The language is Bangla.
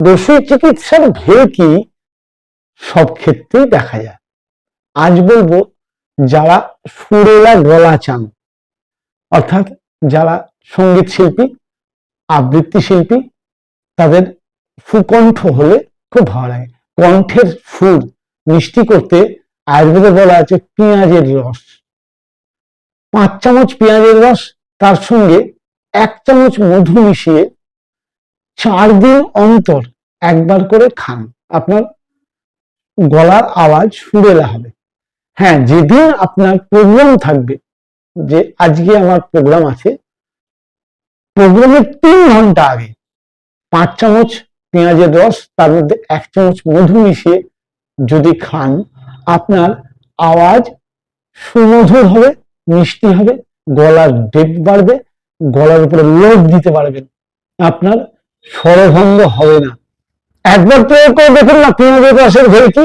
দোষী চিকিৎসার ভেলকি সব ক্ষেত্রেই দেখা যায়। আজ বলবো যারা সুরেলা গলা চান, অর্থাৎ যারা সঙ্গীত শিল্পী, আবৃত্তি শিল্পী, তাদের সুকণ্ঠ হলে খুব ভালো লাগে। কণ্ঠের সুর মিষ্টি করতে আয়ুর্বেদে বলা আছে পেঁয়াজের রস। 5 চামচ পেঁয়াজের রস, তার সঙ্গে 1 চামচ মধু মিশিয়ে 4 দিন অন্তর একবার করে খান, আপনার গলার আওয়াজ সুরেলা হবে। হ্যাঁ, যেদিন আপনার প্রোগ্রাম থাকবে, যে আজকে আমার প্রোগ্রাম আছে, প্রোগ্রামের 3 ঘন্টা আগে 5 চামচ পেঁয়াজের রস, তার মধ্যে 1 চামচ মধু মিশিয়ে যদি খান, আপনার আওয়াজ সুমধুর হবে, মিষ্টি হবে, গলার ডেপ বাড়বে, গলার উপরে লোভ দিতে পারবেন, আপনার স্বরভঙ্গ হবে না। একবার প্রয়োগ করে দেখুন না পেঁয়াজের রসের ভেলকি।